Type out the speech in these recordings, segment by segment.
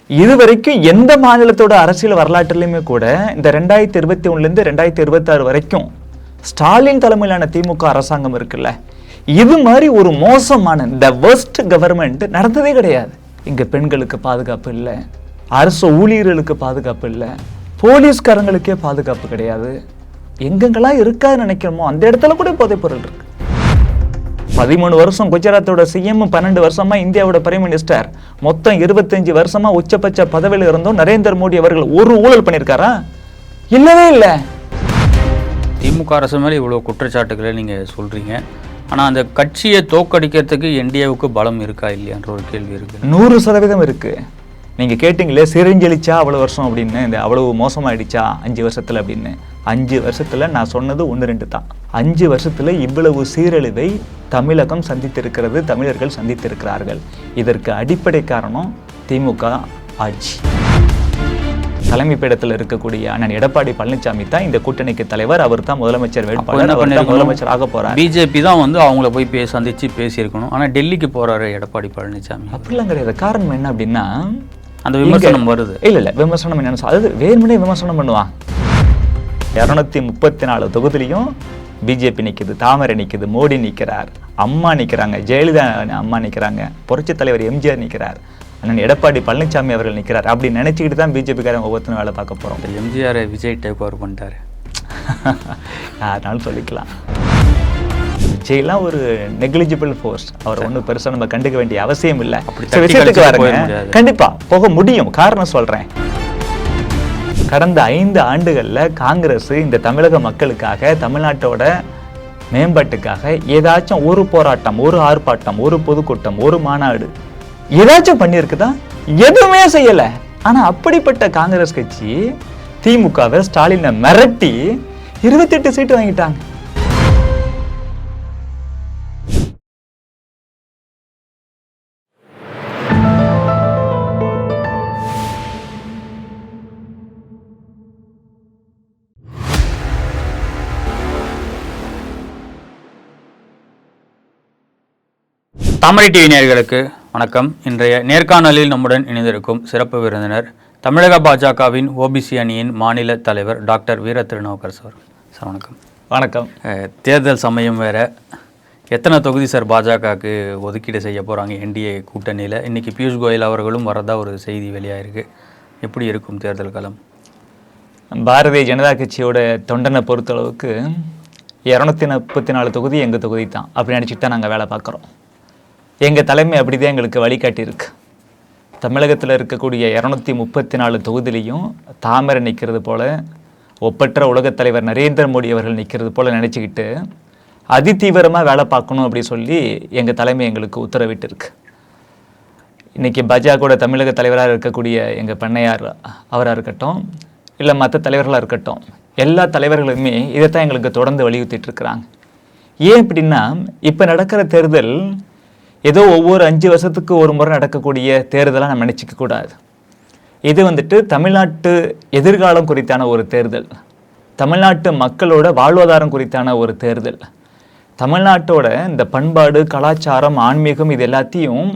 இதுவரைக்கும் எந்த மாநிலத்தோட அரசியல் வரலாற்றிலுமே கூட இந்த 2021 2026 வரைக்கும் ஸ்டாலின் தலைமையிலான திமுக அரசாங்கம் இருக்குல்ல, இது மாதிரி ஒரு மோசமான த வர்ஸ்ட் கவர்மெண்ட் நடந்ததே கிடையாது. இங்க பெண்களுக்கு பாதுகாப்பு இல்லை, அரசு ஊழியர்களுக்கு பாதுகாப்பு இல்லை, போலீஸ்காரங்களுக்கே பாதுகாப்பு கிடையாது. எங்கெங்கெல்லாம் இருக்காதுன்னு நினைக்கிறோமோ அந்த இடத்துல கூட போதைப் பொருள் இருக்கு. 13 வருஷம் குஜராத்தோட சிஎம், 12 வருஷமா இந்தியாவோட பிரைம் மினிஸ்டர், மொத்தம் 25 வருஷமா உச்சபட்ச பதவியில் இருந்தோம் நரேந்திர மோடி அவர்கள் ஒரு ஊழல் பண்ணியிருக்காரா? இல்லவே இல்லை. திமுக அரசு மேலே இவ்வளோ குற்றச்சாட்டுகளை நீங்கள் சொல்கிறீங்க. ஆனால் அந்த கட்சியை தோக்கடிக்கிறதுக்கு என்டிஏவுக்கு பலம் இருக்கா இல்லையான்ற ஒரு கேள்வி இருக்குது. 100% இருக்கு. நீங்கள் கேட்டிங்களே சிரிஞ்சலிச்சா அவ்வளோ வருஷம் அப்படின்னு, இந்த அவ்வளவு மோசமாயிடுச்சா 5 வருஷத்தில் அப்படின்னு. 5 வருஷத்தில் நான் சொன்னது 1-2 தான். 5 வருஷத்தில் இவ்வளவு சீரழிவை தமிழகம் சந்தித்திருக்கிறது, தமிழர்கள் சந்தித்திருக்கிறார்கள். இதற்கு அடிப்படை காரணம் திமுக ஆட்சி. தலைமை பீடத்தில் இருக்கக்கூடிய அண்ணன் எடப்பாடி பழனிசாமி தான் இந்த கூட்டணிக்கு தலைவர். அவர் தான் முதலமைச்சர் வேட்பாளர், முதலமைச்சர் ஆக போறார். பிஜேபி தான் அவங்கள போய் சந்திச்சு பேசியிருக்கணும். ஆனால் டெல்லிக்கு போறாரு எடப்பாடி பழனிசாமி. அப்படிலாம் கிடையாது. காரணம் என்ன அப்படின்னா, அந்த விமர்சனம் வருது. இல்ல விமர்சனம் என்னன்னு, அதாவது வேணுமனே விமர்சனம் பண்ணுவான். 234 தொகுதியிலையும் பிஜேபி நிற்குது, தாமரை நிற்குது, மோடி நிற்கிறார், அம்மா நிற்கிறாங்க, ஜெயலலிதா அம்மா நிற்கிறாங்க, புரட்சி தலைவர் எம்ஜிஆர் நிற்கிறார், அண்ணன் எடப்பாடி பழனிசாமி அவர்கள் நிற்கிறார். அப்படி நினைச்சுக்கிட்டு தான் பிஜேபிக்காரங்க ஒவ்வொருத்தரும் வேலை பார்க்க போகிறோம். எம்ஜிஆர் விஜய் டேக் ஓவர் பண்ணிட்டாரு, அதனால சொல்லிக்கலாம். விஜய்லாம் ஒரு நெக்லிஜிபிள் ஃபோர்ஸ், அவர் ஒன்றும் பெருசாக நம்ம கண்டுக்க வேண்டிய அவசியம் இல்லை. விஷயத்துக்கு வரங்க, கண்டிப்பா போக முடியும். காரணம் சொல்றேன். கடந்த 5 ஆண்டுகளில் காங்கிரஸ் இந்த தமிழக மக்களுக்காக, தமிழ்நாட்டோட மேம்பாட்டுக்காக ஏதாச்சும் ஒரு போராட்டம், ஒரு ஆர்ப்பாட்டம், ஒரு பொதுக்கூட்டம், ஒரு மாநாடு ஏதாச்சும் பண்ணியிருக்குதா? எதுவுமே செய்யல. ஆனா அப்படிப்பட்ட காங்கிரஸ் கட்சி திமுகவை, ஸ்டாலினை மிரட்டி 28 சீட்டு வாங்கிட்டாங்க. தாமரை டிவி நேயர்களுக்கு வணக்கம். இன்றைய நேர்காணலில் நம்முடன் இணைந்திருக்கும் சிறப்பு விருந்தினர் தமிழக பாஜகவின் ஓபிசி அணியின் மாநில தலைவர் டாக்டர் வீர திருநாவுக்கரசு சார். சார் வணக்கம். வணக்கம். தேர்தல் சமயம் வேற, எத்தனை தொகுதி சார் பாஜகவுக்கு ஒதுக்கீடு செய்ய போகிறாங்க என்டிஏ கூட்டணியில்? இன்றைக்கி பியூஷ் கோயல் அவர்களும் வரதா ஒரு செய்தி வெளியாயிருக்கு. எப்படி இருக்கும் தேர்தல் களம்? பாரதிய ஜனதா கட்சியோட தொண்டனை பொறுத்தளவுக்கு 234 தொகுதி எங்கள் தொகுதி தான் அப்படி நினச்சிட்டு தான் நாங்கள் வேலை பார்க்குறோம். எங்கள் தலைமை அப்படி தான் எங்களுக்கு வழிகாட்டியிருக்கு. தமிழகத்தில் இருக்கக்கூடிய 234 தொகுதியிலையும் தாமரை நிற்கிறது போல், ஒப்பற்ற உலகத் தலைவர் நரேந்திர மோடி அவர்கள் நிற்கிறது போல் நினச்சிக்கிட்டு அதிதீவிரமாக வேலை பார்க்கணும் அப்படி சொல்லி எங்கள் தலைமை எங்களுக்கு உத்தரவிட்டு இருக்கு. இன்றைக்கி பாஜகவோட தமிழக தலைவராக இருக்கக்கூடிய எங்கள் பண்ணையார் அவராக இருக்கட்டும், இல்லை மற்ற தலைவர்களாக இருக்கட்டும், எல்லா தலைவர்களுமே இதைத்தான் எங்களுக்கு தொடர்ந்து வலியுறுத்திட்டு இருக்கிறாங்க. ஏன் அப்படின்னா, இப்போ நடக்கிற தேர்தல் ஏதோ ஒவ்வொரு 5 வருஷத்துக்கு ஒரு முறை நடக்கக்கூடிய தேர்தலாக நம்ம நினச்சிக்க கூடாது. இது தமிழ்நாட்டு எதிர்காலம் குறித்தான ஒரு தேர்தல், தமிழ்நாட்டு மக்களோட வாழ்வாதாரம் குறித்தான ஒரு தேர்தல், தமிழ்நாட்டோட இந்த பண்பாடு, கலாச்சாரம், ஆன்மீகம் இது எல்லாத்தையும்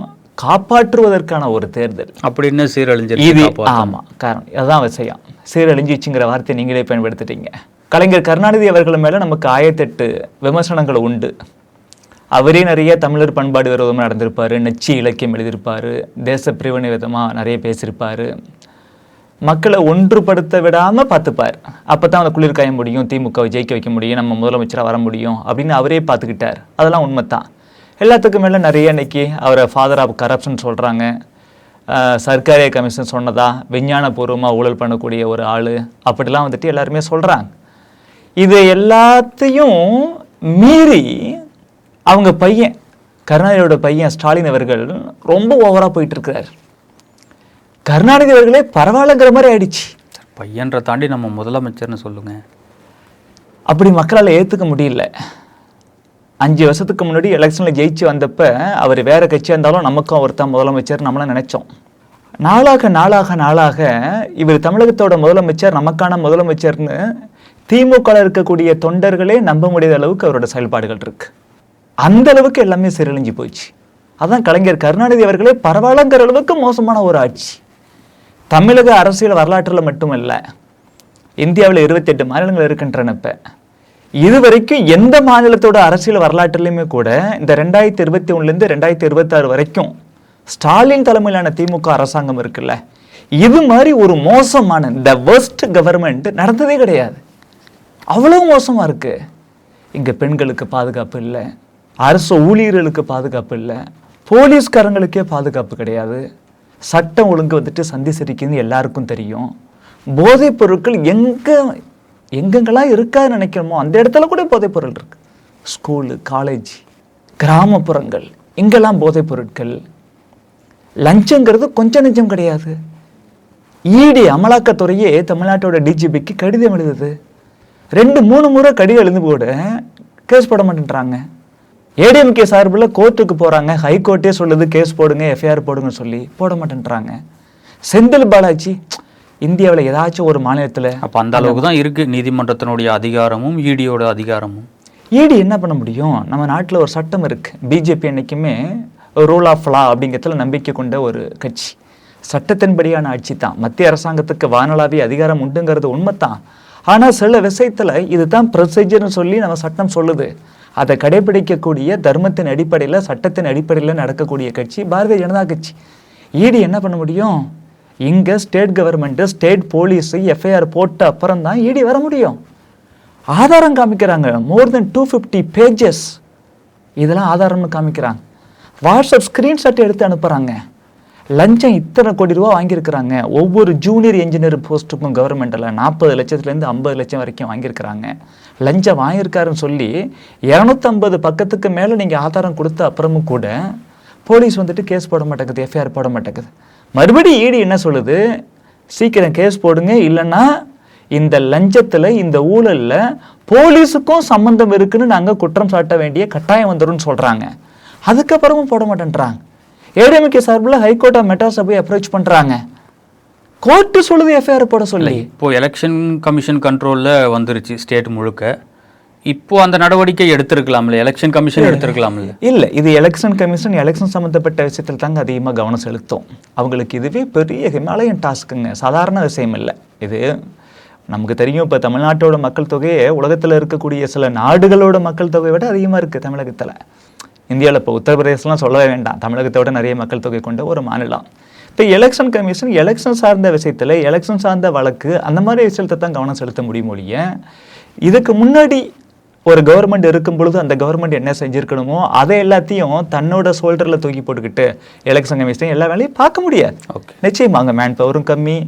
காப்பாற்றுவதற்கான ஒரு தேர்தல். அப்படின்னு சீரழிஞ்சு இது ஆமாம், காரணம் அதுதான் விஷயம். சீரழிஞ்சிச்சுங்கிற வார்த்தையை நீங்களே பயன்படுத்திட்டீங்க. கலைஞர் கருணாநிதி அவர்கள் மேலே நமக்கு 1008 விமர்சனங்கள் உண்டு. அவரே நிறைய தமிழர் பண்பாடு விரோதமாக நடந்திருப்பார், நச்சு இலக்கியம் எழுதியிருப்பார், தேச பிரிவினை விதமாக நிறைய பேசியிருப்பார், மக்களை ஒன்றுபடுத்த விடாமல் பார்த்துப்பார். அப்போ தான் அந்த குளிர் காய முடியும், திமுகவை ஜெயிக்க வைக்க முடியும், நம்ம முதலமைச்சராக வர முடியும் அப்படின்னு அவரே பார்த்துக்கிட்டார். அதெல்லாம் உண்மை தான். எல்லாத்துக்கும் மேலே நிறைய இன்னைக்கு அவரை ஃபாதர் ஆஃப் கரப்ஷன் சொல்கிறாங்க. சர்க்காரிய கமிஷன் சொன்னதா விஞ்ஞானபூர்வமாக ஊழல் பண்ணக்கூடிய ஒரு ஆள் அப்படிலாம் எல்லாருமே சொல்கிறாங்க. இது எல்லாத்தையும் மீறி அவங்க பையன், கருணாநிதியோட பையன் ஸ்டாலின் அவர்கள் ரொம்ப ஓவராக போயிட்டு இருக்கிறார். கருணாநிதி அவர்களே பரவாயில்லங்கிற மாதிரி ஆயிடுச்சு. பையன்ற தாண்டி நம்ம முதலமைச்சர்னு சொல்லுங்க, அப்படி மக்களால் ஏற்றுக்க முடியல. 5 வருஷத்துக்கு முன்னாடி எலெக்ஷனில் ஜெயிச்சு வந்தப்ப அவர் வேற கட்சியாக இருந்தாலும் நமக்கும் அவர் தான் முதலமைச்சர் நம்மளாம் நினைச்சோம். நாளாக நாளாக நாளாக இவர் தமிழகத்தோட முதலமைச்சர், நமக்கான முதலமைச்சர்னு திமுக இருக்கக்கூடிய தொண்டர்களே நம்ப முடியாத அளவுக்கு அவரோட செயல்பாடுகள் இருக்கு. அந்த அளவுக்கு எல்லாமே சீரழிஞ்சு போயிடுச்சு. அதான் கலைஞர் கருணாநிதி அவர்களே பரவாயில்லங்கிற அளவுக்கு மோசமான ஒரு ஆட்சி. தமிழக அரசியல் வரலாற்றில் மட்டுமல்ல, இந்தியாவில் 28 மாநிலங்கள் இருக்கின்றன. இப்போ இதுவரைக்கும் எந்த மாநிலத்தோட அரசியல் வரலாற்றிலையுமே கூட இந்த 2021லேருந்து 2026 வரைக்கும் ஸ்டாலின் தலைமையிலான திமுக அரசாங்கம் இருக்குல்ல, இது மாதிரி ஒரு மோசமான த வர்ஸ்ட் கவர்மெண்ட் நடந்ததே கிடையாது. அவ்வளோ மோசமாக இருக்கு. இங்கே பெண்களுக்கு பாதுகாப்பு இல்லை, அரசு ஊழியர்களுக்கு பாதுகாப்பு இல்லை, போலீஸ்காரங்களுக்கே பாதுகாப்பு கிடையாது, சட்டம் ஒழுங்கு வந்துட்டு சந்தி சிரிக்குதுன்னு எல்லாருக்கும் தெரியும். போதைப் பொருட்கள் எங்கெங்கெல்லாம் இருக்காதுன்னு நினைக்கிறோமோ அந்த இடத்துல கூட போதைப் பொருள் இருக்கு. ஸ்கூலு, காலேஜ், கிராமப்புறங்கள், இங்கெல்லாம் போதைப் பொருட்கள். லஞ்சங்கிறது கொஞ்சம் நெஞ்சம் கிடையாது. இடி அமலாக்கத்துறையே தமிழ்நாட்டோட டிஜிபிக்கு கடிதம் எழுதுது. 2-3 முறை கடிதம் எழுந்து கூட கேஸ் போட மாட்டேன்றாங்க. ஏடிஎம்கே சார்பில் கோர்ட்டுக்கு போகிறாங்க, ஹைகோர்ட்டே சொல்லுது கேஸ் போடுங்க, எஃப்ஐஆர் போடுங்கன்னு சொல்லி போட மாட்டேன்றாங்க. செந்தில் பாலாஜி இந்தியாவில் ஏதாச்சும் ஒரு மாநிலத்தில் அப்போ அந்த அளவுக்கு தான் இருக்குது நீதிமன்றத்தினுடைய அதிகாரமும் இடியோட அதிகாரமும். இடி என்ன பண்ண முடியும்? நம்ம நாட்டில் ஒரு சட்டம் இருக்குது. பிஜேபி என்றைக்குமே ரூல் ஆஃப் லா அப்படிங்கிறதுல நம்பிக்கை கொண்ட ஒரு கட்சி. சட்டத்தின்படியான ஆட்சி தான். மத்திய அரசாங்கத்துக்கு வானளாவிய அதிகாரம் உண்டுங்கிறது உண்மைத்தான். ஆனால் சில விஷயத்தில் இதுதான் ப்ரொசீஜர்னு சொல்லி நம்ம சட்டம் சொல்லுது. அதை கடைபிடிக்கக்கூடிய தர்மத்தின் அடிப்படையில், சட்டத்தின் அடிப்படையில் நடக்கக்கூடிய கட்சி பாரதிய ஜனதா கட்சி. இடி என்ன பண்ண முடியும்? இங்கே state government, state police FIR போட்ட அப்புறம் தான் இடி வர முடியும். ஆதாரம் காமிக்கிறாங்க, மோர் தென் 250 பேஜஸ். இதெல்லாம் ஆதாரம்னு காமிக்கிறாங்க. வாட்ஸ்அப் ஸ்க்ரீன்ஷாட் எடுத்து அனுப்புகிறாங்க. லஞ்சம் இத்தனை கோடி ரூபா வாங்கியிருக்கிறாங்க. ஒவ்வொரு ஜூனியர் இன்ஜினியர் போஸ்ட்டுக்கும் கவர்மெண்ட்டில் 40 லட்சத்துலேருந்து 50 லட்சம் வரைக்கும் வாங்கியிருக்கிறாங்க. லஞ்சம் வாங்கியிருக்காருன்னு சொல்லி 250 பக்கத்துக்கு மேலே நீங்கள் ஆதாரம் கொடுத்த அப்புறமும் கூட போலீஸ் வந்துட்டு கேஸ் போட மாட்டேங்குது, எஃப்ஐஆர் போட மாட்டேங்குது. மறுபடியும் இடி என்ன சொல்லுது? சீக்கிரம் கேஸ் போடுங்க, இல்லைன்னா இந்த லஞ்சத்தில், இந்த ஊழலில் போலீஸுக்கும் சம்மந்தம் இருக்குன்னு நாங்கள் குற்றம் சாட்ட வேண்டிய கட்டாயம் வந்துடும் சொல்கிறாங்க. அதுக்கப்புறமும் போட மாட்டேன்றாங்க. ஏடிஎம்கே சார்பில் ஹைகோர்ட்டை மெட்ராஸை போய் அப்ரோச் பண்ணுறாங்க. கோர்ட்டு சொல்லுது எஃப்ஐஆர் போட சொல்லி. இப்போது எலெக்ஷன் கமிஷன் கண்ட்ரோலில் வந்துருச்சு ஸ்டேட் முழுக்க. இப்போ அந்த நடவடிக்கை எடுத்திருக்கலாம்ல, எலெக்ஷன் கமிஷன் எடுத்திருக்கலாம்ல? இல்லை, இது எலெக்ஷன் கமிஷன் எலெக்ஷன் சம்மந்தப்பட்ட விஷயத்தில் தாங்க அதிகமாக கவனம் செலுத்தும். அவங்களுக்கு இதுவே பெரிய ஹிமாலயன் டாஸ்க்குங்க, சாதாரண விஷயம் இல்லை. இது நமக்கு தெரியும். இப்போ தமிழ்நாட்டோட மக்கள் தொகையே உலகத்தில் இருக்கக்கூடிய சில நாடுகளோட மக்கள் தொகையை விட அதிகமாக இருக்குது தமிழகத்தில். இந்தியாவில் இப்போ உத்தரப்பிரதேசலாம் சொல்லவே வேண்டாம், தமிழகத்தை விட நிறைய மக்கள் தொகை கொண்ட ஒரு மாநிலம். இப்போ எலெக்ஷன் கமிஷன் எலெக்ஷன் சார்ந்த விஷயத்தில், எலெக்ஷன் சார்ந்த வழக்கு, அந்த மாதிரி விஷயத்தை தான் கவனம் செலுத்த முடியும் ஒழிய, இதுக்கு முன்னாடி ஒரு கவர்மெண்ட் இருக்கும் பொழுது அந்த கவர்மெண்ட் என்ன செஞ்சுருக்கணுமோ அதை எல்லாத்தையும் தன்னோட ஷோல்டரில் தூக்கி போட்டுக்கிட்டு எலெக்ஷன் கமிஷன் எல்லா வேலையும் பார்க்க முடியாது. நிச்சயமாக அங்கே மேன் பவரும் கம்மி,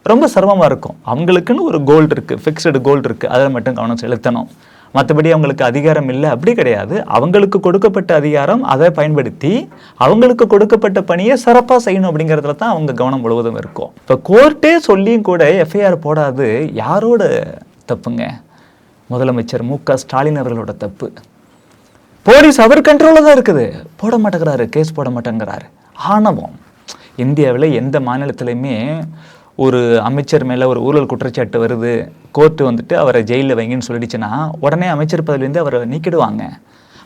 ரொம்ப சிரமமாக இருக்கும். அவங்களுக்குன்னு ஒரு கோல் இருக்குது, ஃபிக்ஸ்டு கோல் இருக்குது, அதில் மட்டும் கவனம் செலுத்தணும். மற்றபடி அவங்களுக்கு அதிகாரம் இல்லை அப்படி கிடையாது. அவங்களுக்கு கொடுக்கப்பட்ட அதிகாரம், அதை பயன்படுத்தி அவங்களுக்கு கொடுக்கப்பட்ட பணியை சிறப்பாக செய்யணும் அப்படிங்கிறதுல தான் அவங்க கவனம் முழுவதும் இருக்கும். இப்போ கோர்ட்டே சொல்லியும் கூட எஃப்ஐஆர் போடாது யாரோட தப்புங்க? முதலமைச்சர் மு.க. ஸ்டாலின் அவர்களோட தப்பு. போலீஸ் அவர் கண்ட்ரோலில் தான் இருக்குது, போட மாட்டேங்கிறாரு, கேஸ் போட மாட்டேங்கிறாரு. ஆணவம். இந்தியாவில் எந்த மாநிலத்திலையுமே ஒரு அமைச்சர் மேலே ஒரு ஊழல் குற்றச்சாட்டு வருது, கோர்ட்டு வந்துட்டு அவரை ஜெயிலில் வைங்கன்னு சொல்லிடுச்சுன்னா உடனே அமைச்சர் பதவியிலேருந்து அவரை நீக்கிடுவாங்க.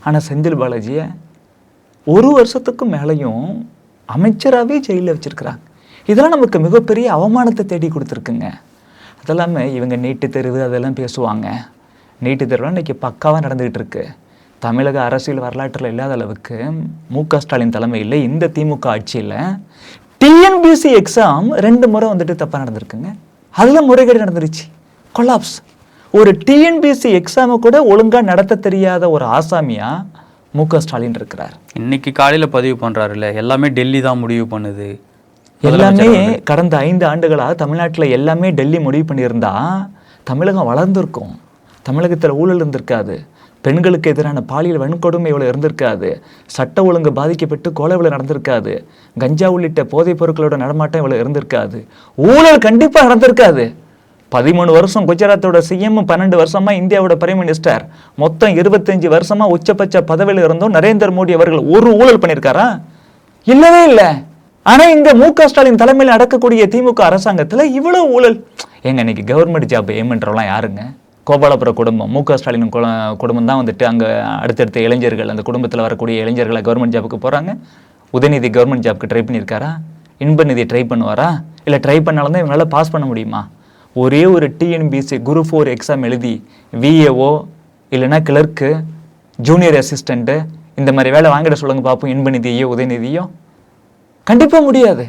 ஆனால் செந்தில் பாலாஜியை 1 வருஷத்துக்கும் மேலேயும் அமைச்சராகவே ஜெயிலில் வச்சுருக்கிறாங்க. இதெல்லாம் நமக்கு மிகப்பெரிய அவமானத்தை தேடி கொடுத்துருக்குங்க. அதெல்லாமே இவங்க நீட்டு தேர்வு அதெல்லாம் பேசுவாங்க. நீட்டு தேர்வுலாம் இன்றைக்கி பக்காவாக நடந்துக்கிட்டு இருக்கு. தமிழக அரசியல் வரலாற்றில் இல்லாத அளவுக்கு மு.க. ஸ்டாலின் தலைமையில் இந்த திமுக ஆட்சியில் டிஎன்பிசி எக்ஸாம் 2 முறை வந்துட்டு தப்பாக நடந்திருக்குங்க. அதில் முறைகேடு நடந்துருச்சு, கொலாப்ஸ். ஒரு டிஎன்பிசி எக்ஸாமை கூட ஒழுங்காக நடத்த தெரியாத ஒரு ஆசாமியா மு.க. ஸ்டாலின் இருக்கிறார். இன்னைக்கு காலையில் பதிவு பண்ணுறாருல்ல, எல்லாமே டெல்லி தான் முடிவு பண்ணுது. எல்லாமே கடந்த 5 ஆண்டுகளாக தமிழ்நாட்டில் எல்லாமே டெல்லி முடிவு பண்ணியிருந்தா தமிழகம் வளர்ந்துருக்கும். தமிழகத்தில் ஊழல் இருந்திருக்காது, பெண்களுக்கு எதிரான பாலியல் வன்கொடுமை இவ்வளோ இருந்திருக்காது, சட்ட ஒழுங்கு பாதிக்கப்பட்டு கொலை இவ்வளோ நடந்திருக்காது, கஞ்சா உள்ளிட்ட போதைப் பொருட்களோட நடமாட்டம் இவ்வளோ இருந்திருக்காது, ஊழல் கண்டிப்பாக நடந்திருக்காது. 13 வருஷம் குஜராத்தோட சிஎம், 12 வருஷமாக இந்தியாவோட பிரைம் மினிஸ்டர், மொத்தம் 25 வருஷமாக உச்சபட்ச பதவியில் இருந்தும் நரேந்திர மோடி அவர்கள் ஒரு ஊழல் பண்ணியிருக்காரா? இல்லவே இல்லை. ஆனால் இங்கே மு.க. ஸ்டாலின் தலைமையில் நடக்கக்கூடிய திமுக அரசாங்கத்தில் இவ்வளோ ஊழல். எங்க இன்னைக்கு கவர்மெண்ட் ஜாப் ஏமன்றவெல்லாம் யாருங்க? கோபாலபுர குடும்பம், மு.க. ஸ்டாலின் குடும்பம் தான் வந்துட்டு அங்கே அடுத்தடுத்த இளைஞர்கள், அந்த குடும்பத்தில் வரக்கூடிய இளைஞர்களை கவர்மெண்ட் ஜாபுக்கு போகிறாங்க. உதயநிதி கவர்மெண்ட் ஜாப்க்கு ட்ரை பண்ணியிருக்காரா? இன்பநிதி ட்ரை பண்ணுவாரா? இல்லை ட்ரை பண்ணாலும் தான் இவங்களால பாஸ் பண்ண முடியுமா? ஒரே ஒரு டிஎன்பிசி குரூப் 4 எக்ஸாம் எழுதி விஏஓ இல்லைன்னா கிளர்க்கு, ஜூனியர் அசிஸ்டண்ட்டு இந்த மாதிரி வேலை வாங்கிட சொல்லுங்க பார்ப்போம். இன்பநிதியோ உதயநிதியோ கண்டிப்பாக முடியாது.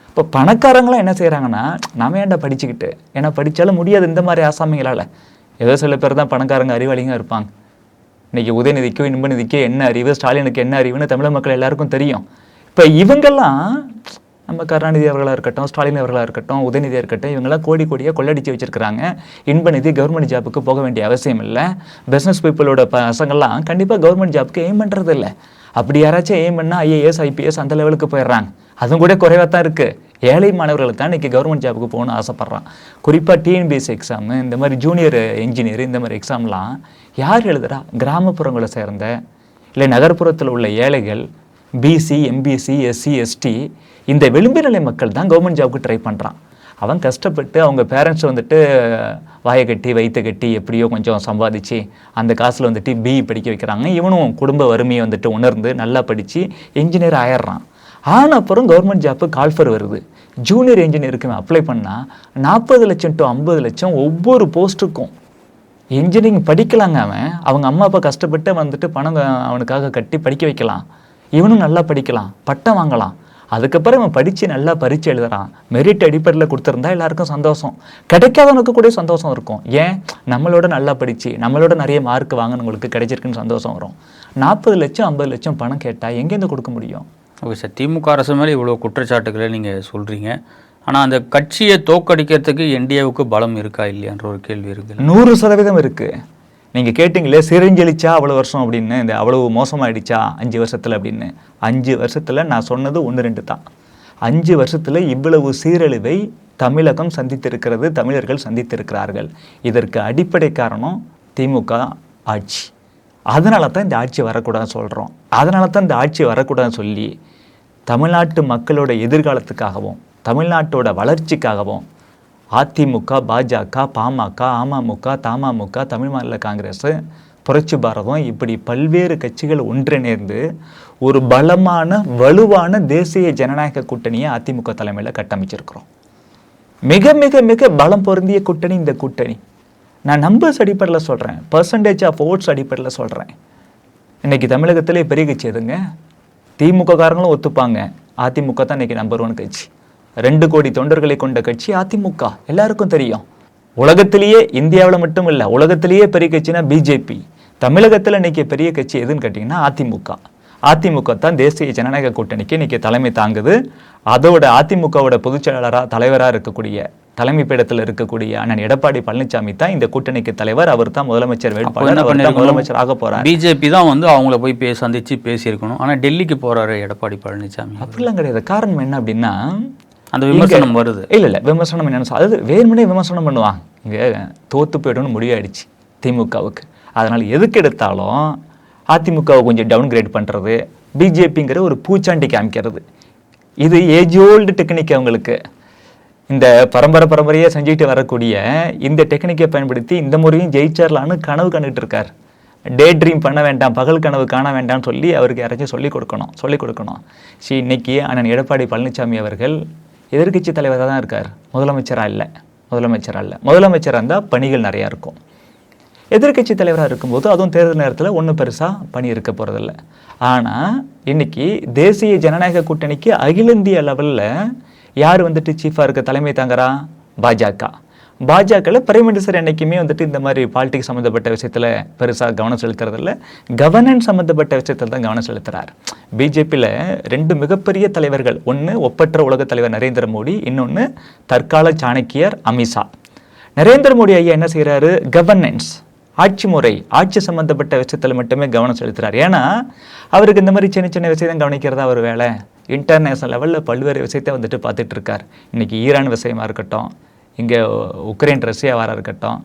இப்போ பணக்காரங்களாம் என்ன செய்கிறாங்கன்னா, நாம ஏன்டா படிச்சுக்கிட்டு, ஏன்னா படித்தாலும் முடியாது இந்த மாதிரி ஆசாமிகளால். ஏதோ சில பேர் தான் பணக்காரங்க அறிவாளிங்க இருப்பாங்க. இன்றைக்கி உதயநிதிக்கோ இன்பநிதிக்கோ என்ன அறிவு, ஸ்டாலினுக்கு என்ன அறிவுன்னு தமிழக மக்கள் எல்லாருக்கும் தெரியும். இப்போ இவங்கெல்லாம் நம்ம கருணாநிதி அவர்களாக இருக்கட்டும், ஸ்டாலின் அவர்களாக இருக்கட்டும், உதயநிதியாக இருக்கட்டும், இவங்கெல்லாம் கோடியாக கொள்ளடிச்சு வச்சுருக்கிறாங்க. இன்பநிதி கவர்மெண்ட் ஜாப்புக்கு போக வேண்டிய அவசியம் இல்லை. பிஸ்னஸ் பீப்புளோட பசங்கள்லாம் கண்டிப்பாக கவர்மெண்ட் ஜாப்புக்கு எய்ம் பண்ணுறது இல்லை. அப்படி யாராச்சும் எய்ம் பண்ணால் ஐஏஎஸ் ஐபிஎஸ் அந்த லெவலுக்கு போயிடுறாங்க. அதுவும் கூட குறைவாக தான் இருக்குது. ஏழை மாணவர்களுக்கு தான் இன்றைக்கி கவர்மெண்ட் ஜாப்புக்கு போகணும்னு ஆசைப்பட்றான். குறிப்பாக டிஎன்பிஎஸ்சி எக்ஸாமு, இந்த மாதிரி ஜூனியர் இன்ஜினியர், இந்த மாதிரி எக்ஸாம்லாம் யார் எழுதுகிறா? கிராமப்புறங்களை சேர்ந்த இல்லை நகர்ப்புறத்தில் உள்ள ஏழைகள், பிசி, எம்பிசி, எஸ்சி, எஸ்டி, இந்த விளிம்பு நிலை மக்கள் தான் கவர்மெண்ட் ஜாபுக்கு ட்ரை பண்ணுறான். அவன் கஷ்டப்பட்டு அவங்க பேரண்ட்ஸ் வந்துட்டு வாயை கட்டி வயிற்று கட்டி எப்படியோ கொஞ்சம் சம்பாதிச்சு அந்த காசில் வந்துட்டு பிஇ படிக்க வைக்கிறாங்க. இவனும் குடும்ப வறுமையை வந்துட்டு உணர்ந்து நல்லா படித்து இன்ஜினியர் ஆயிடுறான். ஆனால் அப்புறம் கவர்மெண்ட் ஜாப்பு கால்ஃபர் வருது. ஜூனியர் இன்ஜினியருக்கு அப்ளை பண்ணால் 40 லட்சம் டு 50 லட்சம் ஒவ்வொரு போஸ்ட்டுக்கும். இன்ஜினியரிங் படிக்கலாங்க. அவங்க அம்மா அப்பா கஷ்டப்பட்டு வந்துட்டு பணம் அவனுக்காக கட்டி படிக்க வைக்கலாம். இவனும் நல்லா படிக்கலாம், பட்டம் வாங்கலாம். அதுக்கப்புறம் இவன் படித்து நல்லா பரீட்சை எழுதுறான். மெரிட் அடிப்படையில் கொடுத்துருந்தா எல்லாருக்கும் சந்தோஷம், கிடைக்காதவனுக்கு கூட சந்தோஷம் இருக்கும். ஏன்? நம்மளோட நல்லா படித்து நம்மளோட நிறைய மார்க் வாங்கினவங்களுக்கு கிடைச்சிருக்குன்னு சந்தோஷம் வரும். 40 லட்சம் 50 லட்சம் பணம் கேட்டால் எங்கேருந்து கொடுக்க முடியும்? ஓகே சார், திமுக அரசு மேலே இவ்வளோ குற்றச்சாட்டுகளை நீங்கள் சொல்கிறீங்க. ஆனால் அந்த கட்சியை தோக்கடிக்கிறதுக்கு என்டிஏவுக்கு பலம் இருக்கா இல்லையான்ற ஒரு கேள்வி இருக்குது. 100% இருக்குது. நீங்கள் கேட்டிங்களே சிறைஞ்சலிச்சா அவ்வளோ வருஷம் அப்படின்னு, இந்த அவ்வளவு மோசமாகிடுச்சா 5 வருஷத்தில் அப்படின்னு. 5 வருஷத்தில் நான் சொன்னது 1-2 தான். 5 வருஷத்தில் இவ்வளவு சீரழிவை தமிழகம் சந்தித்திருக்கிறது, தமிழர்கள் சந்தித்திருக்கிறார்கள். இதற்கு அடிப்படை காரணம் திமுக ஆட்சி. அதனால தான் இந்த ஆட்சி வரக்கூடாதுன்னு சொல்கிறோம். அதனால தான் இந்த ஆட்சி வரக்கூடாதுன்னு சொல்லி தமிழ்நாட்டு மக்களோட எதிர்காலத்துக்காகவும் தமிழ்நாட்டோட வளர்ச்சிக்காகவும் அதிமுக, பாஜக, பாமக, அமமுக, தமுக, தமிழ் மாநில காங்கிரஸ், புரட்சி பாரதம் இப்படி பல்வேறு கட்சிகள் ஒன்றிணைந்து ஒரு பலமான வலுவான தேசிய ஜனநாயக கூட்டணியை அதிமுக தலைமையில் கட்டமைச்சிருக்கிறோம். மிக மிக மிக பலம் பொருந்திய கூட்டணி இந்த கூட்டணி. நான் நம்பர்ஸ் அடிப்படையில் சொல்கிறேன், பர்சன்டேஜ் ஆஃப் ஓட்ஸ் அடிப்படையில் சொல்கிறேன். இன்றைக்கி தமிழகத்திலே பெரிய கட்சி எதுங்க? திமுக காரங்களும் ஒத்துப்பாங்க, அதிமுக தான் இன்றைக்கி நம்பர் 1 கட்சி. 2 கோடி தொண்டர்களை கொண்ட கட்சி அதிமுக, எல்லாருக்கும் தெரியும். உலகத்திலேயே, இந்தியாவில் மட்டும் இல்லை, உலகத்திலேயே பெரிய கட்சினா பிஜேபி. தமிழகத்தில் இன்றைக்கி பெரிய கட்சி எதுன்னு கேட்டிங்கன்னா அதிமுக. அதிமுக தான் தேசிய ஜனநாயக கூட்டணிக்கு இன்றைக்கி தலைமை தாங்குது. அதோட அதிமுகவோட பொதுச் செயலாளராக தலைவராக இருக்கக்கூடிய, தலைமை பீடத்தில் இருக்கக்கூடிய அண்ணன் எடப்பாடி பழனிசாமி தான் இந்த கூட்டணிக்கு தலைவர். அவர் தான் முதலமைச்சர் வேட்பாளர், முதலமைச்சர் ஆக போறார். பிஜேபி தான் வந்து அவங்கள போய் சந்திச்சு பேசியிருக்கணும். ஆனால் டெல்லிக்கு போறாரு எடப்பாடி பழனிசாமி. அப்படிலாம் கிடையாது. காரணம் என்ன அப்படின்னா, அந்த விமர்சனம் வருது. இல்லை விமர்சனம் என்னன்னு, அதாவது வேறுமனே விமர்சனம் பண்ணுவாங்க. இங்கே தோத்து போய்டணும்னு முடிவாயிடுச்சு திமுகவுக்கு. அதனால் எதுக்கு எடுத்தாலும் அதிமுகவை கொஞ்சம் டவுன் கிரேட் பண்ணுறது, பிஜேபிங்கிற ஒரு பூச்சாண்டி காமிக்கிறது, இது ஏஜ் ஓல்டு டெக்னிக். அவங்களுக்கு இந்த பரம்பரையாக செஞ்சுட்டு வரக்கூடிய இந்த டெக்னிக்கை பயன்படுத்தி இந்த முறையும் ஜெயிச்சர்லான்னு கனவு கண்டுட்டு இருக்கார். டே ட்ரீம் பண்ண வேண்டாம், பகல் கனவு காண வேண்டாம்னு சொல்லி அவருக்கு யாராச்சும் சொல்லிக் கொடுக்கணும். இன்னைக்கு அண்ணன் எடப்பாடி பழனிசாமி அவர்கள் எதிர்கட்சி தலைவராக தான் இருக்கார், முதலமைச்சராக இல்லை. முதலமைச்சராக இருந்தால் பணிகள் நிறையா இருக்கும். எதிர்கட்சி தலைவராக இருக்கும்போது அதுவும் தேர்தல் நேரத்தில் ஒன்றும் பெருசாக பணி இருக்க போகிறதில்ல. ஆனால் இன்னைக்கு தேசிய ஜனநாயக கூட்டணிக்கு அகில இந்திய லெவலில் யார் வந்துட்டு சீஃபாக இருக்க, தலைமை தாங்குறா? பாஜகவில் பிரைம் மினிஸ்டர் என்றைக்குமே வந்துட்டு இந்த மாதிரி பாலிடிக்ஸ் சம்மந்தப்பட்ட விஷயத்தில் பெருசாக கவனம் செலுத்துறதில்ல, கவர்னன்ஸ் சம்மந்தப்பட்ட விஷயத்தில் தான் கவனம் செலுத்துகிறார். பிஜேபியில் 2 மிகப்பெரிய தலைவர்கள், ஒன்று ஒப்பற்ற உலக தலைவர் நரேந்திர மோடி, இன்னொன்று தற்கால சாணக்கியர் அமித்ஷா. நரேந்திர மோடி ஐயா என்ன செய்கிறாரு? கவர்னன்ஸ், ஆட்சி முறை, ஆட்சி சம்மந்தப்பட்ட விஷயத்தில் மட்டுமே கவனம் செலுத்துகிறார். ஏன்னா அவருக்கு இந்த மாதிரி சின்ன சின்ன விஷயம் கவனிக்கிறதா அவர் வேலை. இன்டர்நேஷ்னல் லெவலில் பல்வேறு விஷயத்தை வந்துட்டு பார்த்துட்டு இருக்கார். இன்றைக்கி ஈரான் விஷயமாக இருக்கட்டும், இங்கே உக்ரைன் ரஷ்யாவாக இருக்கட்டும்,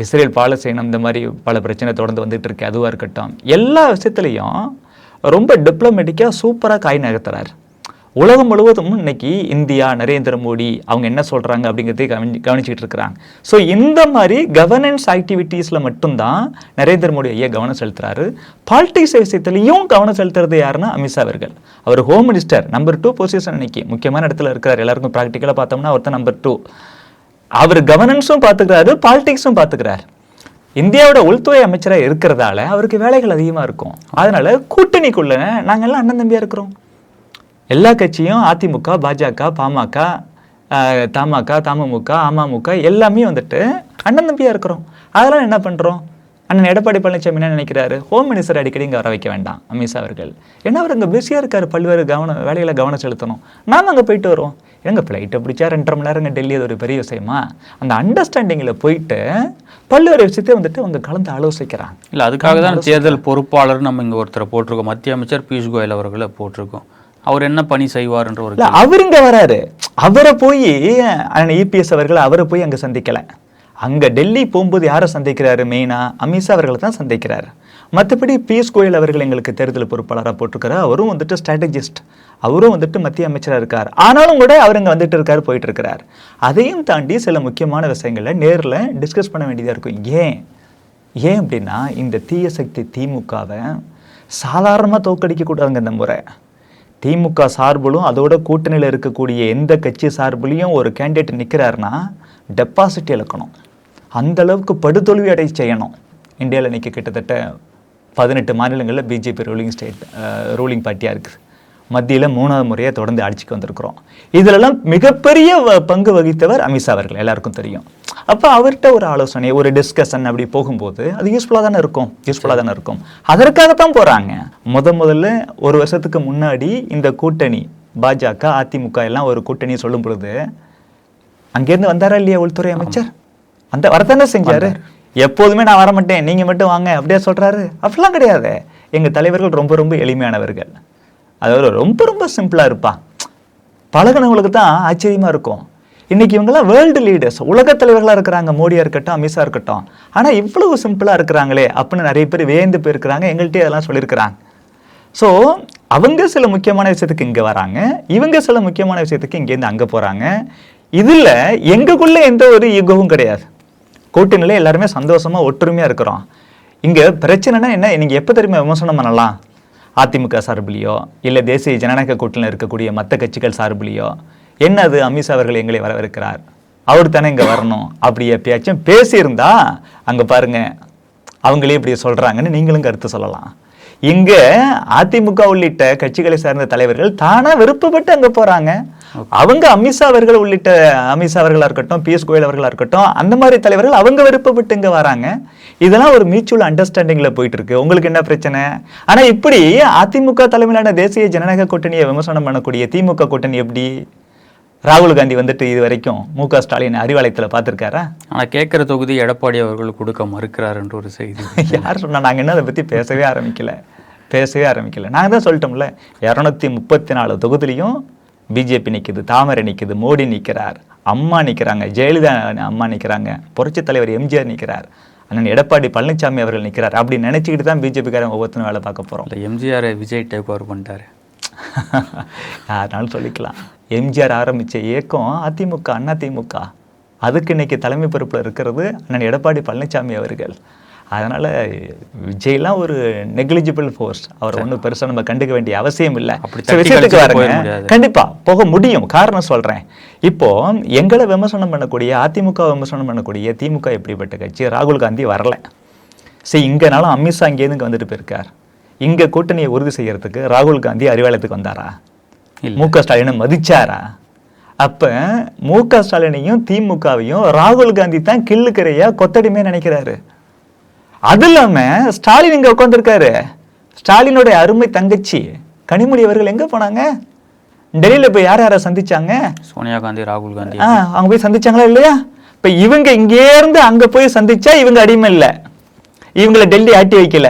இஸ்ரேல் பாலஸ்தீனம், இந்த மாதிரி பல பிரச்சனை தொடர்ந்து வந்துட்டு இருக்கு, அதுவாக இருக்கட்டும், எல்லா விஷயத்துலையும் ரொம்ப டிப்ளமேட்டிக்காக சூப்பராக காய் நகர்த்துறார். உலகம் முழுவதும் இன்னைக்கு இந்தியா, நரேந்திர மோடி அவங்க என்ன சொல்றாங்க அப்படிங்கிறதே கவனிச்சுட்டு இருக்கிறாங்க. ஸோ இந்த மாதிரி கவர்னன்ஸ் ஆக்டிவிட்டீஸ்ல மட்டும்தான் நரேந்திர மோடி ஐயா கவனம் செலுத்துறாரு. பாலிடிக்ஸ் விஷயத்திலையும் கவனம் செலுத்துறது யாருன்னா அமித்ஷா அவர்கள். அவர் ஹோம் மினிஸ்டர் நம்பர் 2 பொசிஷன் இன்னைக்கு முக்கியமான இடத்துல இருக்கிறார். எல்லாருக்கும் ப்ராக்டிக்கலாக பார்த்தோம்னா அவர் தான் நம்பர் 2. அவர் கவர்னன்ஸும் பார்த்துக்கிறாரு, பாலிடிக்ஸும் பார்த்துக்கிறார். இந்தியாவோட உள்துறை அமைச்சராக இருக்கிறதால அவருக்கு வேலைகள் அதிகமாக இருக்கும். அதனால கூட்டணிக்குள்ள நாங்கள்லாம் அண்ணன் தம்பியாக இருக்கிறோம். எல்லா கட்சியும் அதிமுக, பாஜக, பாமக, தமுக, அமமுக எல்லாமே வந்துட்டு அண்ணன் தம்பியாக இருக்கிறோம். அதெல்லாம் என்ன பண்ணுறோம்? அண்ணன் எடப்பாடி பழனிசாமி என்ன நினைக்கிறாரு? ஹோம் மினிஸ்டர் அடிக்கடி இங்கே வர வைக்க வேண்டாம் அமித்ஷா அவர்கள். ஏன்னா அவர் இங்கே பிஸியாக இருக்கார், பல்வேறு வேலைகளை கவனம் செலுத்தணும். நாம் அங்கே போயிட்டு வரோம். எங்கள் ஃப்ளைட்டை பிடிச்சா 2.5 மணி நேரம் டெல்லி, அது ஒரு பெரிய விஷயமா? அந்த அண்டர்ஸ்டாண்டிங்கில் போயிட்டு பல்வேறு விஷயத்தை வந்துட்டு அவங்க கலந்து ஆலோசிக்கிறாங்க. இல்லை, அதுக்காக தான் தேர்தல் பொறுப்பாளர் நம்ம இங்கே ஒருத்தரை போட்டிருக்கோம். மத்திய அமைச்சர் பியூஷ் கோயல் அவர்களை போட்டிருக்கோம். அவர் என்ன பணி செய்வார்ன்ற ஒரு அவர் இங்கே வராரு. அவரை போய் இபிஎஸ் அவர்கள் அவரை போய் அங்கே சந்திக்கலை. அங்கே டெல்லி போகும்போது யாரை சந்திக்கிறாரு? மெயினாக அமித்ஷா அவர்களை தான் சந்திக்கிறாரு. மற்றபடி பியூஷ் கோயல் அவர்கள் எங்களுக்கு தேர்தல் பொறுப்பாளராக போட்டிருக்காரு. அவரும் வந்துட்டு ஸ்ட்ராட்டஜிஸ்ட், அவரும் வந்துட்டு மத்திய அமைச்சராக இருக்கார். ஆனாலும் கூட அவர் இங்கே வந்துட்டு இருக்காரு, போயிட்டு இருக்கிறார். அதையும் தாண்டி சில முக்கியமான விஷயங்களை நேரில் டிஸ்கஸ் பண்ண வேண்டியதாக இருக்கும். ஏன் அப்படின்னா இந்த தீய சக்தி திமுகவை சாதாரணமாக தோற்கடிக்கக்கூடாதுங்க இந்த முறை. திமுக சார்பிலும் அதோட கூட்டணியில் இருக்கக்கூடிய எந்த கட்சி சார்பிலையும் ஒரு கேண்டிடேட் நிற்கிறாருன்னா டெபாசிட் இழக்கணும். அந்த அளவுக்கு படுதோல்வி அடை செய்யணும். இந்தியாவில் இன்றைக்கி கிட்டத்தட்ட 18 மாநிலங்களில் பிஜேபி ரூலிங் பார்ட்டியாக இருக்குது. மத்தியில் 3வது முறையாக தொடர்ந்து ஆட்சிக்கு வந்திருக்கிறோம். இதிலெல்லாம் மிகப்பெரிய பங்கு வகித்தவர் அமித்ஷா அவர்கள், எல்லாருக்கும் தெரியும். அப்போ அவர்கிட்ட ஒரு ஆலோசனை, ஒரு டிஸ்கஷன் அப்படி போகும்போது அது யூஸ்ஃபுல்லாக தானே இருக்கும். அதற்காகத்தான் போகிறாங்க. முதல்ல ஒரு வருஷத்துக்கு முன்னாடி இந்த கூட்டணி பாஜக, அதிமுக எல்லாம் ஒரு கூட்டணி சொல்லும் பொழுது அங்கேருந்து வந்தாரா இல்லையா உள்துறை அமைச்சர்? வரத்தானே செஞ்சாரு. எப்போதுமே நான் வரமாட்டேன், நீங்க மட்டும் வாங்க அப்படியே சொல்றாரு. அப்படிலாம் கிடையாது. எங்க தலைவர்கள் ரொம்ப ரொம்ப எளிமையானவர்கள். அதாவது ரொம்ப சிம்பிளா இருப்பா. பழகினவங்களுக்கு தான் ஆச்சரியமா இருக்கும். இன்னைக்கு இவங்கெல்லாம் வேர்ல்டு லீடர்ஸ், உலக தலைவர்களாக இருக்கிறாங்க. மோடியா இருக்கட்டும், அமித்ஷா இருக்கட்டும். ஆனா இவ்வளவு சிம்பிளா இருக்கிறாங்களே அப்படின்னு நிறைய பேர் வியந்து போயிருக்கிறாங்க. எங்கள்கிட்ட அதெல்லாம் சொல்லியிருக்கிறாங்க. ஸோ அவங்க சில முக்கியமான விஷயத்துக்கு இங்க வராங்க, இவங்க சில முக்கியமான விஷயத்துக்கு இங்கேருந்து அங்க போறாங்க. இதுல எங்களுக்குள்ள எந்த ஒரு ஈகோவும் கிடையாது. கூட்டணியில எல்லாருமே சந்தோஷமா ஒற்றுமையா இருக்கிறோம். இங்க பிரச்சனைனா என்ன? நீங்க எப்ப தெரியுமா விமர்சனம் பண்ணலாம்? அதிமுக சார்பிலையோ இல்லை தேசிய ஜனநாயக கூட்டணியில் இருக்கக்கூடிய மற்ற கட்சிகள் சார்பிலையோ என்னது அமித்ஷா அவர்கள் எங்களை வரவேற்கிறார், அவர் தானே இங்கே வரணும் அப்படி எப்பயாச்சும் பேசியிருந்தா அங்கே பாருங்க அவங்களே இப்படி சொல்கிறாங்கன்னு நீங்களும் கருத்து சொல்லலாம். இங்கே அதிமுக உள்ளிட்ட கட்சிகளை சார்ந்த தலைவர்கள் தானா விருப்பப்பட்டு அங்கே போகிறாங்க. அவங்க அமித்ஷா அவர்கள் உள்ளிட்ட அமித்ஷா அவர்களாக இருக்கட்டும், பியூஷ் கோயல் அவர்களாக இருக்கட்டும், அந்த மாதிரி தலைவர்கள் அவங்க விருப்பப்பட்டு இங்கே வராங்க. இதெல்லாம் ஒரு மியூச்சுவல் அண்டர்ஸ்டாண்டிங்கில் போயிட்டு இருக்கு. உங்களுக்கு என்ன பிரச்சனை? ஆனால் இப்படி அதிமுக தலைமையிலான தேசிய ஜனநாயக கூட்டணியை விமர்சனம் பண்ணக்கூடிய திமுக கூட்டணி எப்படி? ராகுல் காந்தி வந்துட்டு இது வரைக்கும் மு.க. ஸ்டாலின் அறிவாலயத்தில் பார்த்துருக்காரா? ஆனால் கேட்குற தொகுதி எடப்பாடி அவர்கள் கொடுக்க மறுக்கிறார் என்ற ஒரு செய்தி. யார் சொன்னா? நாங்கள் என்ன அதை பற்றி பேசவே ஆரம்பிக்கல. நாங்கள் தான் சொல்லிட்டோம்ல, 234 தொகுதியிலையும் பிஜேபி நிற்குது, தாமரை நிற்குது, மோடி நிற்கிறார், அம்மா நிற்கிறாங்க, ஜெயலலிதா அம்மா நிற்கிறாங்க, புரட்சி தலைவர் எம்ஜிஆர் நிற்கிறார், அண்ணன் எடப்பாடி பழனிசாமி அவர்கள் நிற்கிறார். அப்படி நினைச்சுக்கிட்டு தான் பிஜேபிக்காரன் ஒவ்வொருத்தரும் வேலை பார்க்க போகிறோம். எம்ஜிஆர் விஜய் டேக் ஓவர் பண்ணிட்டாரு. அதனால சொல்லிக்கலாம், எம்ஜிஆர் ஆரம்பித்த இயக்கம் அதிமுக, அதிமுக. அதுக்கு இன்னைக்கு தலைமை பொறுப்பில் இருக்கிறது அண்ணன் எடப்பாடி பழனிசாமி அவர்கள். அதனால விஜய்லாம் ஒரு நெக்லிஜிபிள் ஃபோர்ஸ். அவர் ஒன்றும் பெருசாக நம்ம கண்டுக்க வேண்டிய அவசியம் இல்லை. விஷயத்துக்கு வரங்க, கண்டிப்பா போக முடியும். காரணம் சொல்றேன். இப்போ எங்களை விமர்சனம் பண்ணக்கூடிய அதிமுக விமர்சனம் பண்ணக்கூடிய திமுக எப்படிப்பட்ட கட்சி? ராகுல் காந்தி வரல. சரி, இங்கனாலும் அமித்ஷா இங்கேருந்து வந்துட்டு போயிருக்கார். இங்க கூட்டணியை உறுதி செய்யறதுக்கு ராகுல் காந்தி அறிவாலயத்துக்கு வந்தாரா? மு.க. ஸ்டாலினை மதிச்சாரா? அப்ப மு.க. ஸ்டாலினையும் திமுகவையும் ராகுல் காந்தி தான் கிள்ளுக்கரையா கொத்தடிமே நினைக்கிறாரு. அது இல்லாம ஸ்டாலின் இங்க உட்காந்துருக்காரு. ஸ்டாலினுடைய அருமை தங்கச்சி கனிமொழி அவர்கள் எங்க போனாங்க? டெல்லியில போய் யாரை சந்திச்சாங்க? சோனியா காந்தி, ராகுல் காந்தி. அவங்க போய் சந்திச்சாங்களா இல்லையா? இப்ப இவங்க இங்கே இருந்து அங்க போய் சந்திச்சா இவங்க அடிமை இல்லை, இவங்களை டெல்லி ஆட்டி வைக்கல,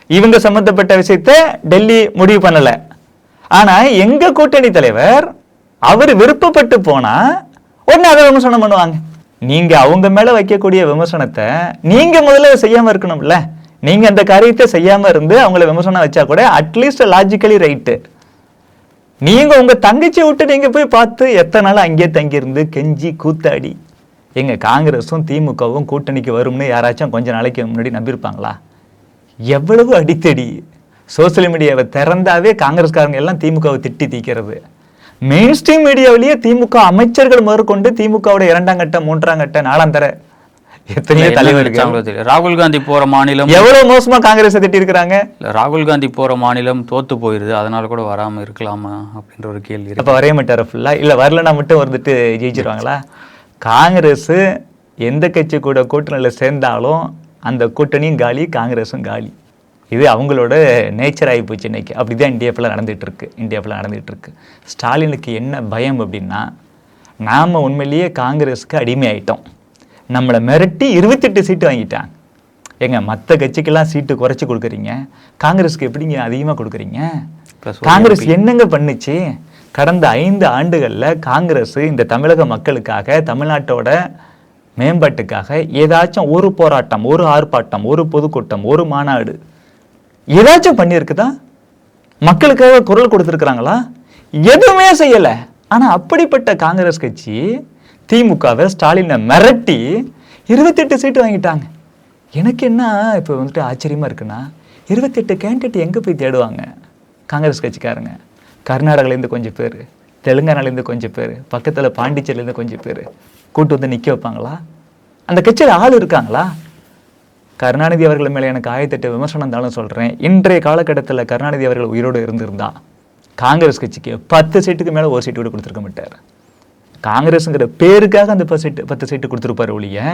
இவங்க சம்பந்தப்பட்ட விஷயத்த டெல்லி முடிவு பண்ணல. ஆனா எங்க கூட்டணி தலைவர் அவர் விருப்பப்பட்டு போனா உடனே அதை விமர்சனம் பண்ணுவாங்க. நீங்க அவங்க மேல வைக்கக்கூடிய விமர்சனத்தை நீங்க முதல்ல செய்யாம இருக்கணும்ல. நீங்க அந்த காரியத்தை செய்யாம இருந்து அவங்கள விமர்சனம் வச்சா கூட அட்லீஸ்ட் லாஜிக்கலி ரைட்டு. நீங்க உங்க தங்கச்சியை விட்டு நீங்க போய் பார்த்து எத்தனை நாள் அங்கேயே தங்கியிருந்து கெஞ்சி கூத்தாடி எங்க காங்கிரஸும் திமுகவும் கூட்டணிக்கு வரும்னு யாராச்சும் கொஞ்ச நாளைக்கு முன்னாடி நம்பியிருப்பாங்களா? எவ்வளவு அடித்தடி! சோசியல் மீடியாவை திறந்தாவே காங்கிரஸ்காரங்க எல்லாம் திமுகவை திட்டி தீக்கிறது. மெயின் ஸ்ட்ரீம் மீடியாவிலேயே திமுக அமைச்சர்கள் முதற்கொண்டு திமுகவோட 2ஆம் கட்ட 3ஆம் கட்ட 4ஆம் தர எத்தனையோ தலைவர்கள். ராகுல் காந்தி போற மாநிலம் எவ்வளவு மோசமா காங்கிரஸை திட்டி இருக்கிறாங்க. ராகுல் காந்தி போற மாநிலம் தோத்து போயிருது, அதனால கூட வராம இருக்கலாமா அப்படின்ற ஒரு கேள்வி. அப்ப வரைய மாட்டார ஃபுல்லா? இல்ல வரலன்னா மட்டும் வந்துட்டு ஜெயிச்சிருவாங்களா? காங்கிரஸ் எந்த கட்சி கூட கூட்டணியில் சேர்ந்தாலும் அந்த கூட்டணியும் காலி, காங்கிரஸும் காலி. இது அவங்களோட நேச்சர் ஆகி போச்சு இன்னைக்கு. அப்படிதான் இந்தியா ஃபுல்லாக நடந்துகிட்டு இருக்கு. ஸ்டாலினுக்கு என்ன பயம் அப்படின்னா, நாம் உண்மையிலேயே காங்கிரஸுக்கு அடிமை ஆயிட்டோம். நம்மளை மிரட்டி 28 சீட்டு வாங்கிட்டாங்க. ஏங்க, மற்ற கட்சிக்கெல்லாம் சீட்டு குறைச்சி கொடுக்குறீங்க, காங்கிரஸுக்கு எப்படிங்க அதிகமாக கொடுக்குறீங்க? காங்கிரஸ் என்னங்க பண்ணுச்சு? கடந்த 5 ஆண்டுகளில் காங்கிரஸ் இந்த தமிழக மக்களுக்காக, தமிழ்நாட்டோட மேம்பாட்டுக்காக ஏதாச்சும் ஒரு போராட்டம், ஒரு ஆர்ப்பாட்டம், ஒரு பொதுக்கூட்டம், ஒரு மாநாடு ஏதாச்சும் பண்ணியிருக்குதா? மக்களுக்காக குரல் கொடுத்துருக்குறாங்களா? எதுவுமே செய்யலை. ஆனால் அப்படிப்பட்ட காங்கிரஸ் கட்சி திமுகவை, ஸ்டாலினை மிரட்டி 28 சீட்டு வாங்கிட்டாங்க. எனக்கு என்ன இப்போ வந்துட்டு ஆச்சரியமாக இருக்குன்னா, 28 கேண்டிடேட் எங்கே போய் தேடுவாங்க காங்கிரஸ் கட்சிக்காரங்க? கர்நாடகாலேருந்து கொஞ்சம் பேர், தெலுங்கானாலேருந்து கொஞ்சம் பேர், பக்கத்தில் பாண்டிச்சேரியிலேருந்து கொஞ்சம் பேர் கூட்டு வந்து நிற்க வைப்பாங்களா? அந்த கட்சியில் ஆள் இருக்காங்களா? கருணாநிதி அவர்கள் மேலே எனக்கு 1008 விமர்சனம் இருந்தாலும் சொல்கிறேன், இன்றைய காலகட்டத்தில் கருணாநிதி அவர்கள் உயிரோடு இருந்திருந்தா காங்கிரஸ் கட்சிக்கு 10 சீட்டுக்கு மேலே ஒரு சீட்டு கூட கொடுத்துருக்க மாட்டார். காங்கிரஸுங்கிற பேருக்காக அந்த 10 சீட்டு கொடுத்துருப்பார் ஒழிய,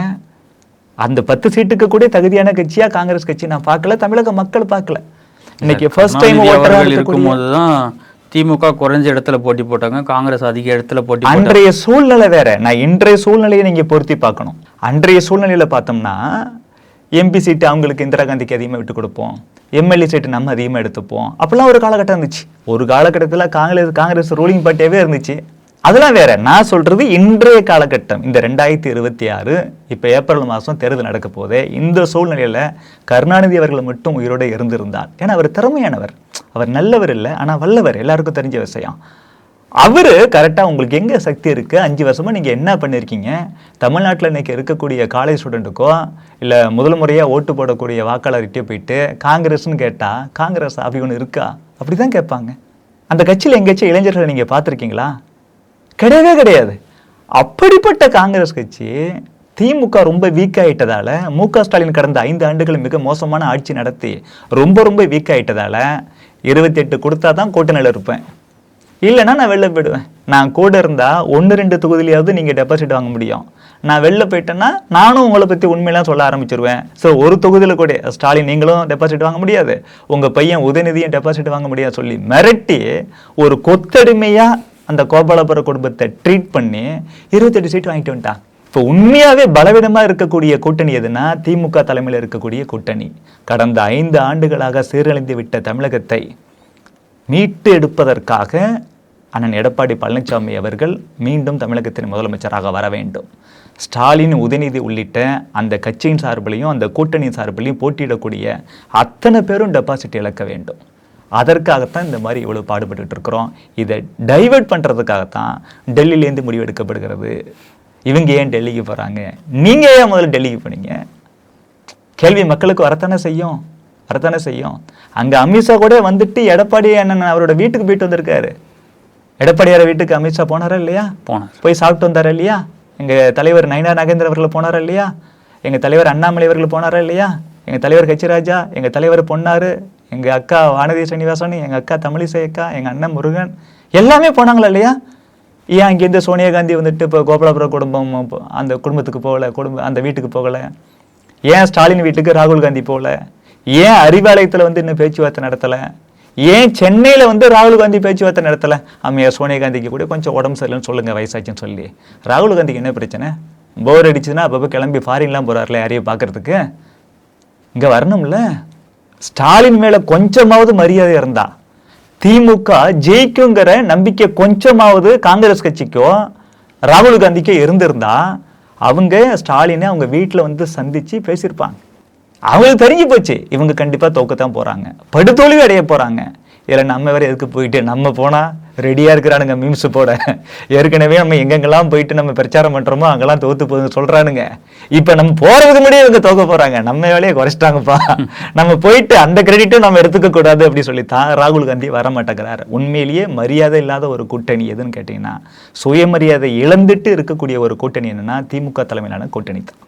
அந்த 10 சீட்டுக்கு கூட தகுதியான கட்சியா காங்கிரஸ் கட்சி நான் பார்க்கல, தமிழக மக்கள் பார்க்கல. இன்னைக்கு ஃபர்ஸ்ட் டைம் இருக்கும்போது தான் திமுக குறைஞ்ச இடத்துல போட்டி போட்டாங்க, காங்கிரஸ் அதிக இடத்துல போட்டி. அன்றைய சூழ்நிலை வேற. நான் இன்றைய சூழ்நிலையை நீங்க பொருத்தி பார்க்கணும். அன்றைய சூழ்நிலையில பார்த்தோம்னா எம்பி சீட்டு அவங்களுக்கு இந்திரா காந்திக்கு அதிகமாக விட்டு கொடுப்போம், எம்எல்ஏ சீட்டு நம்ம அதிகமாக எடுத்துப்போம், அப்பெல்லாம் ஒரு காலகட்டம் இருந்துச்சு. ஒரு காலகட்டத்தில் காங்கிரஸ் ரூலிங் பார்ட்டியாவே இருந்துச்சு. அதெல்லாம் வேற. நான் சொல்றது இன்றைய காலகட்டம், இந்த 2026 இப்போ ஏப்ரல் மாதம் தேர்தல் நடக்க போதே. இந்த சூழ்நிலையில கருணாநிதி அவர்கள் மட்டும் உயிரோடு இருந்திருந்தார். ஏன்னா அவர் திறமையானவர், அவர் நல்லவர் இல்லை, ஆனால் வல்லவர், எல்லாருக்கும் தெரிஞ்ச விஷயம். அவர் கரெக்டாக உங்களுக்கு எங்கே சக்தி இருக்குது, 5 வருஷமாக நீங்கள் என்ன பண்ணியிருக்கீங்க? தமிழ்நாட்டில் இன்றைக்கி இருக்கக்கூடிய காலேஜ் ஸ்டூடெண்ட்டுக்கோ இல்லை முதல் முறையாக ஓட்டு போடக்கூடிய வாக்காளர்கிட்டே போயிட்டு காங்கிரஸ்ன்னு கேட்டால், காங்கிரஸ் அப்படி ஒன்று இருக்கா? அப்படி தான் கேட்பாங்க. அந்த கட்சியில் எங்கேயாச்சும் இளைஞர்களை நீங்கள் பார்த்துருக்கீங்களா? கிடையவே கிடையாது. அப்படிப்பட்ட காங்கிரஸ் கட்சி திமுக ரொம்ப வீக் ஆகிட்டதால, மு.க. ஸ்டாலின் கடந்த 5 ஆண்டுகள் மிக மோசமான ஆட்சி நடத்தி ரொம்ப வீக் ஆகிட்டதால 28 கொடுத்தா தான் கூட்டணியில் இருப்பேன், இல்லைன்னா நான் வெளில போயிடுவேன். நான் கூட இருந்தால் 1-2 தொகுதியிலையாவது நீங்கள் டெபாசிட் வாங்க முடியும். நான் வெளில போயிட்டேன்னா நானும் உங்களை பற்றி உண்மையெல்லாம் சொல்ல ஆரம்பிச்சிருவேன். ஸோ ஒரு தொகுதியில் கூட ஸ்டாலின் நீங்களும் டெபாசிட் வாங்க முடியாது, உங்கள் பையன் உதயநிதியும் டெபாசிட் வாங்க முடியாது சொல்லி மிரட்டி ஒரு கொத்தடிமையாக அந்த கோபாலபுர குடும்பத்தை ட்ரீட் பண்ணி 28 சீட் வாங்கிட்டு வந்துட்டான். இப்போ உண்மையாகவே பலவீனமாக இருக்கக்கூடிய கூட்டணி எதுனா திமுக தலைமையில் இருக்கக்கூடிய கூட்டணி. கடந்த 5 ஆண்டுகளாக சீரழிந்து விட்ட தமிழகத்தை மீட்டு எடுப்பதற்காக அண்ணன் எடப்பாடி பழனிசாமி அவர்கள் மீண்டும் தமிழகத்தின் முதலமைச்சராக வர வேண்டும். ஸ்டாலின், உதயநிதி உள்ளிட்ட அந்த கட்சியின் சார்பிலையும் அந்த கூட்டணியின் சார்பிலையும் போட்டியிடக்கூடிய அத்தனை பேரும் டெபாசிட் இழக்க வேண்டும். அதற்காகத்தான் இந்த மாதிரி இவ்வளோ பாடுபட்டு இருக்கிறோம். இதை டைவெர்ட் பண்ணுறதுக்காகத்தான் டெல்லியிலேருந்து முடிவு எடுக்கப்படுகிறது. இவங்க ஏன் டெல்லிக்கு போகிறாங்க, நீங்கள் ஏன் முதல்ல டெல்லிக்கு போனீங்க? கேள்வி மக்களுக்கு வரத்தானே செய்யும். அங்கே அமித்ஷா கூட வந்துட்டு எடப்பாடி அண்ணன் அவரோட வீட்டுக்கு போயிட்டு வந்திருக்காரு. எடப்பாடியார் வீட்டுக்கு அமித்ஷா போனாரா இல்லையா? போய் சாப்பிட்டு வந்தாரா இல்லையா? எங்கள் தலைவர் நயினார் நாகேந்திரன் அவர்கள் போனாரா இல்லையா? எங்கள் தலைவர் அண்ணாமலை அவர்கள் போனாரா இல்லையா? எங்கள் தலைவர் கச்சிராஜா, எங்கள் தலைவர் பொன்னாரு, எங்கள் அக்கா வானதி சீனிவாசன், எங்கள் அக்கா தமிழிசை அக்கா, எங்கள் அண்ணன் முருகன் எல்லாமே போனாங்களா இல்லையா? ஏன் அங்கேருந்து சோனியா காந்தி வந்துட்டு இப்போ கோபாலபுர குடும்பம் அந்த குடும்பத்துக்கு போகலை, அந்த வீட்டுக்கு போகலை? ஏன் ஸ்டாலின் வீட்டுக்கு ராகுல் காந்தி போகல? ஏன் அறிவாலயத்தில் வந்து இன்னும் பேச்சுவார்த்தை நடத்தலை? ஏன் சென்னையில் வந்து ராகுல் காந்தி பேச்சுவார்த்தை நடத்தலை? அம்மையார் சோனியா காந்திக்கு கூட கொஞ்சம் உடம்பு சரியில்லைன்னு சொல்லுங்கள், வயசாச்சுன்னு சொல்லி. ராகுல் காந்திக்கு என்ன பிரச்சனை? போர் அடிச்சுன்னா அப்பப்போ கிளம்பி ஃபாரின்லாம் போகிறார்ல யாரையும் பார்க்கறதுக்கு. இங்கே வரணும்ல. ஸ்டாலின் மேலே கொஞ்சமாவது மரியாதை இருந்தா, திமுக ஜெயிக்குங்கிற நம்பிக்கை கொஞ்சமாவது காங்கிரஸ் கட்சிக்கோ ராகுல் காந்திக்கோ இருந்திருந்தா அவங்க ஸ்டாலினை அவங்க வீட்டில் வந்து சந்தித்து பேசியிருப்பாங்க. அவங்களுக்கு தெரிஞ்சு போச்சு இவங்க கண்டிப்பாக தோக்கத்தான் போகிறாங்க, படுதோல்வி அடைய போகிறாங்க. இதில் நம்ம வேறு எதுக்கு போயிட்டு நம்ம போனால் ரெடியாக இருக்கிறானுங்க மீம்ஸ் போட. ஏற்கனவே நம்ம எங்கெங்கெல்லாம் போயிட்டு நம்ம பிரச்சாரம் பண்ணுறோமோ அங்கெல்லாம் தோற்று போகுது சொல்கிறானுங்க. இப்போ நம்ம போகிறதுக்கு முன்னாடியே இவங்க தோக்க போகிறாங்க. நம்ம வேலையை குறைச்சிட்டாங்கப்பா, நம்ம போயிட்டு அந்த கிரெடிட்டும் நம்ம எடுத்துக்க கூடாது அப்படி சொல்லித்தான் ராகுல் காந்தி வர மாட்டேங்கிறாரு. உண்மையிலேயே மரியாதை இல்லாத ஒரு கூட்டணி எதுன்னு கேட்டிங்கன்னா, சுயமரியாதை இழந்துட்டு இருக்கக்கூடிய ஒரு கூட்டணி என்னன்னா திமுக தலைமையிலான கூட்டணி தான்.